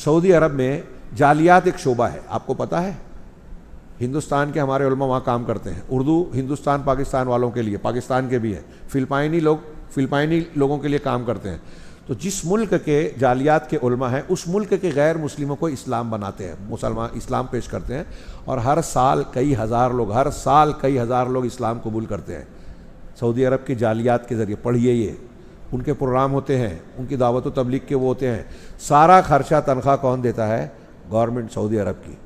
Saudi अरब में जालियात एक शोबा है, आपको पता है? हिंदुस्तान के हमारे उलमा वहाँ काम करते हैं। उर्दू हिंदुस्तान पाकिस्तान वालों के लिए, पाकिस्तान के भी हैं, फिलिपाइनी लोगों के लिए काम करते हैं। तो जिस मुल्क के जालियात के उलमा हैं उस मुल्क के गैर मुस्लिमों को इस्लाम बनाते हैं, मुसलमान इस्लाम पेश करते हैं, और हर साल कई हज़ार लोग इस्लाम कबूल करते हैं सऊदी अरब की जालियात के ज़रिए। पढ़िए, ये उनके प्रोग्राम होते हैं, उनकी दावत व तबलीग के वो होते हैं। सारा खर्चा तनख्वाह कौन देता है? गवर्नमेंट सऊदी अरब की।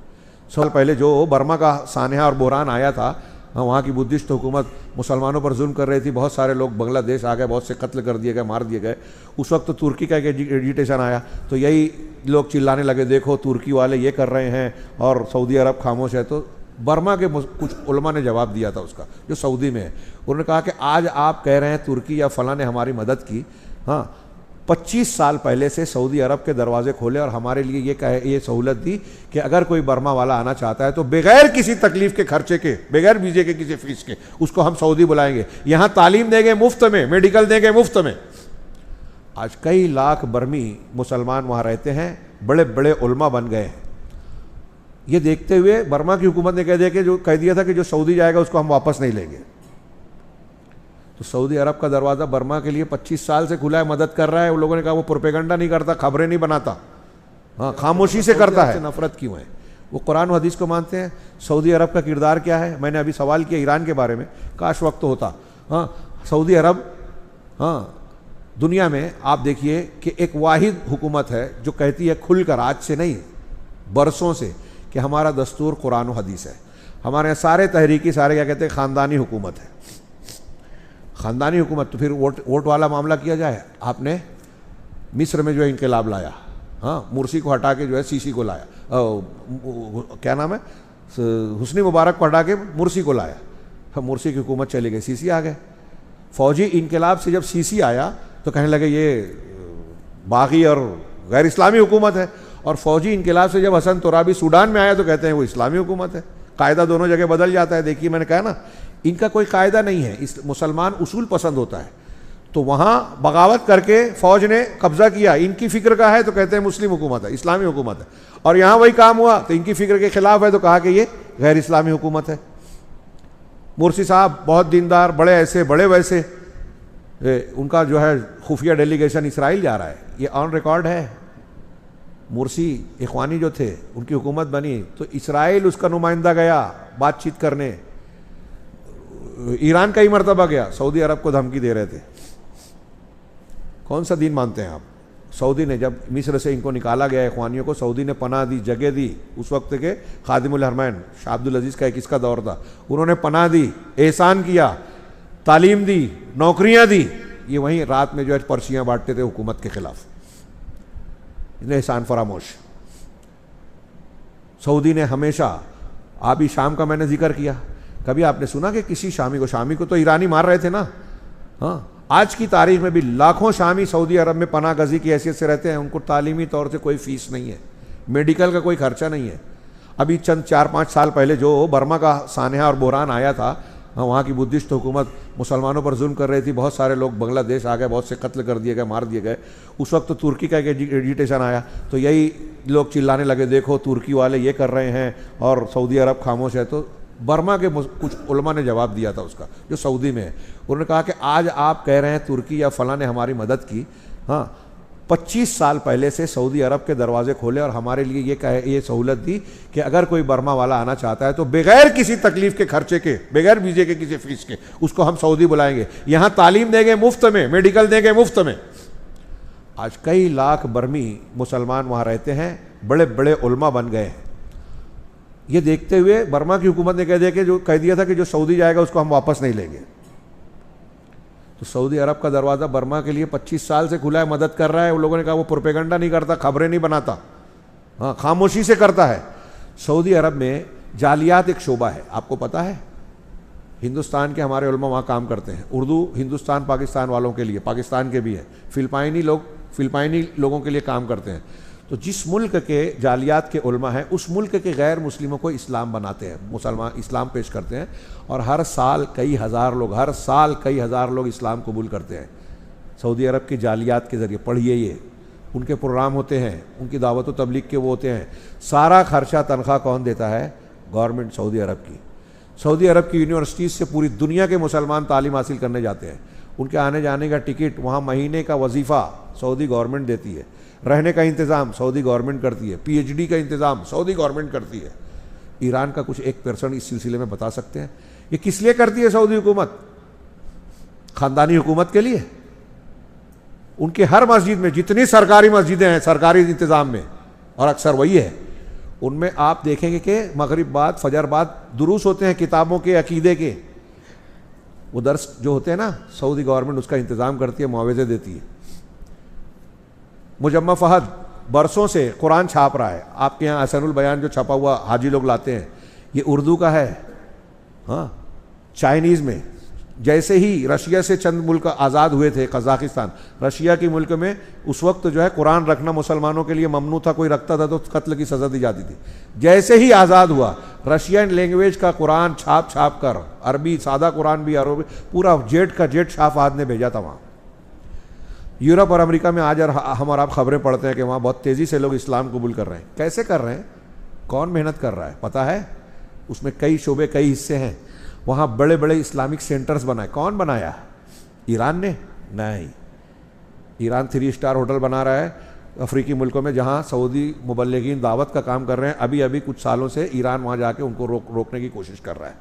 साल पहले जो बर्मा का सानहा और बुहरान आया था, वहाँ की बुद्धिस्ट हुकूमत मुसलमानों पर जुल्म कर रही थी, बहुत सारे लोग बांग्लादेश आ गए, बहुत से कत्ल कर दिए गए, मार दिए गए। उस वक्त तो तुर्की का एक एजिटेशन आया, तो यही लोग चिल्लाने लगे, देखो तुर्की वाले ये कर रहे हैं और सऊदी अरब खामोश है। तो बर्मा के कुछ उलमा ने जवाब दिया था उसका, जो सऊदी में है। उन्होंने कहा कि आज आप कह रहे हैं तुर्की या फलां ने हमारी मदद की, हाँ 25 साल पहले से सऊदी अरब के दरवाजे खोले और हमारे लिए ये सहूलत दी कि अगर कोई बर्मा वाला आना चाहता है तो बगैर किसी तकलीफ के खर्चे के, बगैर वीजे के, किसी फीस के, उसको हम सऊदी बुलाएंगे, यहाँ तालीम देंगे मुफ्त में, मेडिकल देंगे मुफ्त में। आज कई लाख बर्मी मुसलमान वहाँ रहते हैं, बड़े बड़े उलमा बन गए हैं। ये देखते हुए बर्मा की हुकूमत ने कह दिया था कि जो सऊदी जाएगा उसको हम वापस नहीं लेंगे। तो सऊदी अरब का दरवाज़ा बर्मा के लिए 25 साल से खुला है, मदद कर रहा है। उन लोगों ने कहा वो प्रोपेगेंडा नहीं करता, खबरें नहीं बनाता, हाँ खामोशी से करता है। नफरत क्यों है? वो कुरान हदीस को मानते हैं। सऊदी अरब का किरदार क्या है? मैंने अभी सवाल किया ईरान के बारे में, काश वक्त होता। हाँ, सऊदी अरब, हाँ दुनिया में आप देखिए कि एक वाहिद हुकूमत है जो कहती है खुलकर, आज से नहीं बरसों से, कि हमारा दस्तूर कुरान हदीस है। हमारे यहाँ सारे तहरीकी सारे क्या कहते हैं, ख़ानदानी हुकूमत है। ख़ानदानी हुकूमत, तो फिर वोट वाला मामला किया जाए। आपने मिस्र में जो है इनकलाब लाया, हाँ मुर्सी को हटा के जो है सीसी को लाया, क्या नाम है, हुस्नी मुबारक को हटा के मुर्सी को लाया। हाँ, मुर्सी की हुकूमत चली गई, सीसी आ गए। फ़ौजी इनकलाब से जब सीसी आया तो कहने लगे ये बागी और गैर इस्लामी हुकूमत है, और फ़ौजी इनकलाब से जब हसन तुराबी सूडान में आया तो कहते हैं वो इस्लामी हुकूमत है। कायदा दोनों जगह बदल जाता है। देखिए मैंने कहा ना, इनका कोई कायदा नहीं है, इस मुसलमान उसूल पसंद होता है। तो वहाँ बगावत करके फ़ौज ने कब्ज़ा किया, इनकी फ़िक्र का है तो कहते हैं मुस्लिम हुकूमत है, इस्लामी हुकूमत है, और यहाँ वही काम हुआ तो इनकी फ़िक्र के ख़िलाफ़ है तो कहा कि ये गैर इस्लामी हुकूमत है। मुर्सी साहब बहुत दीनदार, बड़े ऐसे बड़े वैसे, उनका जो है खुफिया डेलीगेशन इसराइल जा रहा है, ये ऑन रिकॉर्ड है। मुर्सी इखवानी जो थे, उनकी हुकूमत बनी तो इसराइल उसका नुमाइंदा गया बातचीत करने, ईरान का ही मर्तबा गया, सऊदी अरब को धमकी दे रहे थे। कौन सा दीन मानते हैं आप? सऊदी ने जब मिस्र से इनको निकाला गया इखवानियों को, सऊदी ने पनाह दी, जगह दी। उस वक्त के खादिमुल हरमैन शाह अब्दुल अजीज़ का एक इसका दौर था, उन्होंने पनाह दी, एहसान किया, तालीम दी, नौकरियां दी। ये वहीं रात में जो है पर्चियाँ बांटते थे हुकूमत के खिलाफ, इन्हें एहसान फरामोश। सऊदी ने हमेशा, अभी शाम का मैंने जिक्र किया, कभी आपने सुना कि किसी शामी को तो ईरानी मार रहे थे ना? हाँ, आज की तारीख में भी लाखों शामी सऊदी अरब में पनाह गजी की हैसियत से रहते हैं। उनको तालीमी तौर से कोई फ़ीस नहीं है, मेडिकल का कोई खर्चा नहीं है। अभी चंद 4-5 साल पहले जो बर्मा का सानहा और बुहरान आया था, वहाँ की बुद्धिस्ट हुकूमत मुसलमानों पर जुल्म कर रही थी, बहुत सारे लोग बांग्लादेश आ गए, बहुत से कत्ल कर दिए गए, मार दिए गए। उस वक्त तो तुर्की का एक एजिटेशन आया, तो यही लोग चिल्लाने लगे, देखो तुर्की वाले ये कर रहे हैं और सऊदी अरब खामोश है। तो बर्मा के कुछ उलमा ने जवाब दिया था उसका, जो सऊदी में है। उन्होंने कहा कि आज आप कह रहे हैं तुर्की या फलां ने हमारी मदद की, हाँ 25 साल पहले से सऊदी अरब के दरवाजे खोले और हमारे लिए ये सहूलत दी कि अगर कोई बर्मा वाला आना चाहता है तो बगैर किसी तकलीफ के खर्चे के, बगैर वीजे के, किसी फीस के, उसको हम सऊदी बुलाएंगे, यहाँ तालीम देंगे मुफ्त में, मेडिकल देंगे मुफ्त में। आज कई लाख बर्मी मुसलमान वहाँ रहते हैं, बड़े बड़े उलमा बन गए हैं। ये देखते हुए बर्मा की हुकूमत ने कह दिया था कि जो सऊदी जाएगा उसको हम वापस नहीं लेंगे। तो सऊदी अरब का दरवाज़ा बर्मा के लिए 25 साल से खुला है, मदद कर रहा है। उन लोगों ने कहा वो प्रोपेगेंडा नहीं करता, खबरें नहीं बनाता, हाँ खामोशी से करता है। सऊदी अरब में जालियात एक शोबा है, आपको पता है? हिंदुस्तान के हमारे उलमा वहाँ काम करते हैं। उर्दू हिंदुस्तान पाकिस्तान वालों के लिए, पाकिस्तान के भी हैं, फिलिपाइनी लोगों के लिए काम करते हैं। तो जिस मुल्क के जालियात के उलमा हैं उस मुल्क के गैर मुस्लिमों को इस्लाम बनाते हैं, मुसलमान इस्लाम पेश करते हैं, और हर साल कई हज़ार लोग इस्लाम कबूल करते हैं सऊदी अरब की जालियात के ज़रिए। पढ़िए, ये उनके प्रोग्राम होते हैं, उनकी दावत व तबलीग के वो होते हैं, सारा खर्चा तनख्वाह कौन देता है? गवर्नमेंट सऊदी अरब की। सऊदी अरब की यूनिवर्सिटीज़ से पूरी दुनिया के मुसलमान तालीम हासिल करने जाते हैं। उनके आने जाने का टिकट, वहाँ महीने का वजीफ़ा सऊदी गवर्नमेंट देती है, रहने का इंतज़ाम सऊदी गवर्नमेंट करती है, पीएचडी का इंतज़ाम सऊदी गवर्नमेंट करती है। ईरान का कुछ 1% इस सिलसिले में बता सकते हैं? ये किस लिए करती है सऊदी हुकूमत? ख़ानदानी हुकूमत के लिए। उनके हर मस्जिद में, जितनी सरकारी मस्जिदें हैं सरकारी इंतज़ाम में, और अक्सर वही है, उनमें आप देखेंगे कि मगरिब बाद, फजर बाद दुरूस होते हैं किताबों के, अकीदे के। वो दर्स जो होते हैं ना, सऊदी गवर्नमेंट उसका इंतज़ाम करती है, मुआवजे देती है। मुजम्मा फहद बरसों से कुरान छाप रहा है। आपके यहाँ अहसनुल बयान जो छपा हुआ हाजी लोग लाते हैं, ये उर्दू का है। हाँ, चाइनीज़ में। जैसे ही रशिया से चंद मुल्क आज़ाद हुए थे, कज़ाकिस्तान, रशिया के मुल्क में उस वक्त जो है कुरान रखना मुसलमानों के लिए ममनू था, कोई रखता था तो कत्ल की सज़ा दी जाती थी। जैसे ही आज़ाद हुआ, रशियन लैंग्वेज का कुरान छाप छाप कर, अरबी सादा कुरान भी, अरबी पूरा जेट का जेट शाह फहद ने भेजा था वहाँ। यूरोप और अमेरिका में आज हम और आप खबरें पढ़ते हैं कि वहाँ बहुत तेज़ी से लोग इस्लाम कबूल कर रहे हैं। कैसे कर रहे हैं? कौन मेहनत कर रहा है पता है? उसमें कई शोबे, कई हिस्से हैं। वहाँ बड़े बड़े इस्लामिक सेंटर्स बनाए। कौन बनाया? ईरान ने? नहीं। ईरान 3 स्टार होटल बना रहा है अफ्रीकी मुल्कों में, जहाँ सऊदी मुबल्लिगीन दावत का काम कर रहे हैं। अभी अभी कुछ सालों से ईरान वहाँ जाके उनको रोकने की कोशिश कर रहा है,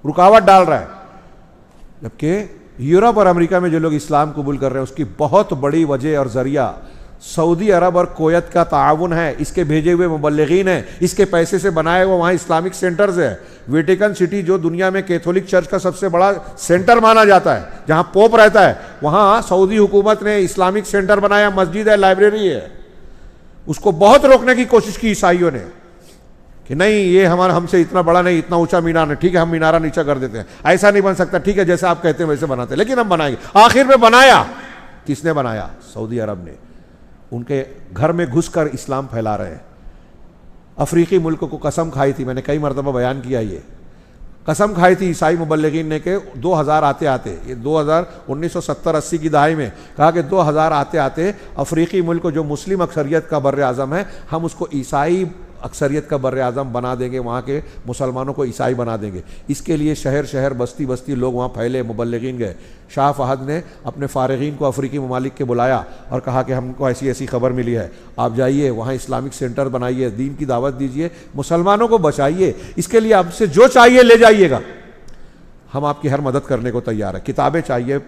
रुकावट डाल रहा है। जबकि यूरोप और अमेरिका में जो लोग इस्लाम कबूल कर रहे हैं, उसकी बहुत बड़ी वजह और ज़रिया सऊदी अरब और कोयत का ताउन है। इसके भेजे हुए मुबल्लिगीन हैं, इसके पैसे से बनाए हुए वहाँ इस्लामिक सेंटर्स है। वेटिकन सिटी जो दुनिया में कैथोलिक चर्च का सबसे बड़ा सेंटर माना जाता है, जहाँ पोप रहता है, वहाँ सऊदी हुकूमत ने इस्लामिक सेंटर बनाया, मस्जिद है, लाइब्रेरी है। उसको बहुत रोकने की कोशिश की ईसाइयों ने कि नहीं, ये हमारा हमसे इतना बड़ा नहीं, इतना ऊंचा मीनार नहीं, ठीक है हम मीनारा नीचा कर देते हैं, ऐसा नहीं बन सकता, ठीक है जैसे आप कहते हैं वैसे बनाते हैं, लेकिन हम बनाएंगे। आखिर में बनाया। किसने बनाया? सऊदी अरब ने। उनके घर में घुसकर इस्लाम फैला रहे हैं। अफ्रीकी मुल्कों को कसम खाई थी, मैंने कई मरतबा बयान किया, ये कसम खाई थी ईसाई मुबल्लिगीन ने कि 2000 आते आते, ये 1970-80 की दहाई में कहा कि 2000 आते आते अफ्रीकी मुल्क जो मुस्लिम अक्सरियत का बर्र आज़म है, हम उसको ईसाई अक्सरियत का बर्र आज़म बना देंगे, वहाँ के मुसलमानों को ईसाई बना देंगे। इसके लिए शहर शहर, बस्ती बस्ती लोग वहाँ फैले, मुबल्लिगीन गए। शाह फहद ने अपने फ़ारिगीन को अफ्रीकी ममालिक के बुलाया और कहा कि हमको ऐसी ऐसी खबर मिली है, आप जाइए वहाँ इस्लामिक सेंटर बनाइए, दीन की दावत दीजिए, मुसलमानों को बचाइए, इसके लिए आपसे जो चाहिए ले जाइएगा, हम आपकी हर मदद करने को तैयार है। किताबें चाहिए,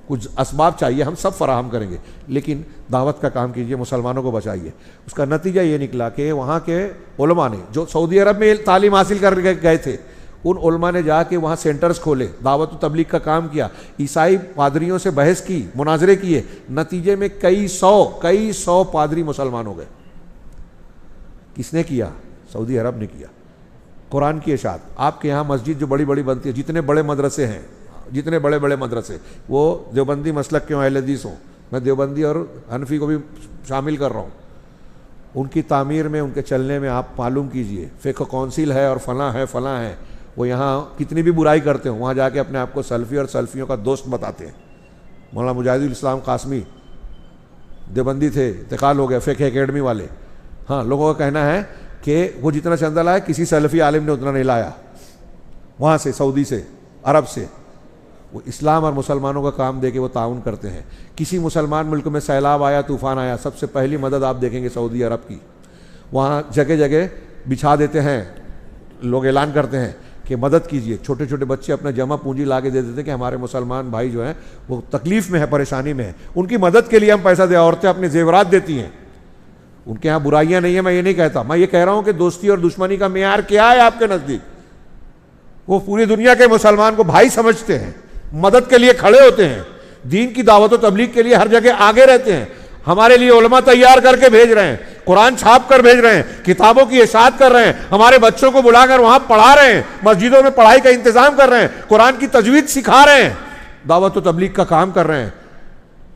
कुछ असबाब चाहिए, हम सब फराहम करेंगे, लेकिन दावत का काम कीजिए, मुसलमानों को बचाइए। उसका नतीजा ये निकला कि वहाँ के उलमा ने, जो सऊदी अरब में तालीम हासिल कर गए थे, उन उलमा ने जाके वहाँ सेंटर्स खोले, दावत व तबलीग का काम किया, ईसाई पादरियों से बहस की, मुनाजरे किए। नतीजे में कई सौ पादरी मुसलमान हो गए। किसने किया? सऊदी अरब ने किया। कुरान की इशाअत। आपके यहाँ मस्जिद जो बड़ी बड़ी बनती है, जितने बड़े मदरसे हैं, जितने बड़े बड़े मदरसे, वो देवबंदी मसलक के अहले हदीस हों, मैं देवबंदी और हनफी को भी शामिल कर रहा हूँ, उनकी तामीर में, उनके चलने में आप मालूम कीजिए, फ़िक़्ह कौंसिल है और फलां है, वो यहाँ कितनी भी बुराई करते हो, वहाँ जाके अपने आप को सल्फ़ी और सल्फ़ियों का दोस्त बताते हैं। मौलाना मुजाहिदुल इस्लाम कासमी देवबंदी थे, इंतकाल हो गए, फ़िक़्ह एकेडमी वाले। हाँ, लोगों का कहना है कि वो जितना चंदा लाया किसी सल्फ़ी आलिम ने उतना नहीं लाया, वहाँ से, सऊदी से, अरब से। वो इस्लाम और मुसलमानों का काम दे के वो ताउन करते हैं। किसी मुसलमान मुल्क में सैलाब आया, तूफ़ान आया, सबसे पहली मदद आप देखेंगे सऊदी अरब की। वहाँ जगह जगह बिछा देते हैं, लोग ऐलान करते हैं कि मदद कीजिए। छोटे छोटे बच्चे अपना जमा पूंजी ला के दे देते हैं कि हमारे मुसलमान भाई जो हैं वो तकलीफ़ में है, परेशानी में है, उनकी मदद के लिए हम पैसा दें। औरतें अपने जेवरात देती हैं। उनके यहाँ बुराइयाँ नहीं है, मैं ये नहीं कहता, मैं ये कह रहा हूँ कि दोस्ती और दुश्मनी का मेयार क्या है आपके नज़दीक? वो पूरी दुनिया के मुसलमान को भाई समझते हैं, मदद के लिए खड़े होते हैं, दीन की दावत व तबलीग के लिए हर जगह आगे रहते हैं। हमारे लिए उलमा तैयार करके भेज रहे हैं, कुरान छाप कर भेज रहे हैं, किताबों की इशाअत कर रहे हैं, हमारे बच्चों को बुलाकर वहां पढ़ा रहे हैं, मस्जिदों में पढ़ाई का इंतजाम कर रहे हैं, कुरान की तजवीद सिखा रहे हैं, दावत व तबलीग का काम कर रहे हैं,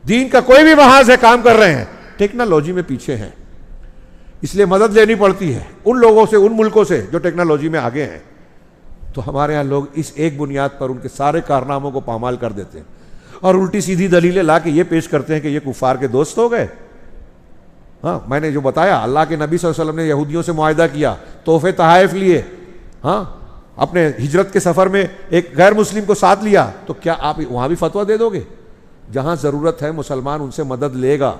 दीन का कोई भी महाज है काम कर रहे हैं। टेक्नोलॉजी में पीछे हैं, इसलिए मदद लेनी पड़ती है उन लोगों से, उन मुल्कों से जो टेक्नोलॉजी में आगे हैं। तो हमारे यहाँ लोग इस एक बुनियाद पर उनके सारे कारनामों को पामाल कर देते हैं और उल्टी सीधी दलीलें ला के ये पेश करते हैं कि ये कुफार के दोस्त हो गए। हाँ, मैंने जो बताया, अल्लाह के नबी सल्लल्लाहु अलैहि वसल्लम ने यहूदियों से मुआहिदा किया, तोहफे तहाइफ लिए, हाँ, अपने हिजरत के सफ़र में एक गैर मुस्लिम को साथ लिया, तो क्या आप वहाँ भी फतवा दे दोगे? जहाँ ज़रूरत है मुसलमान उनसे मदद लेगा।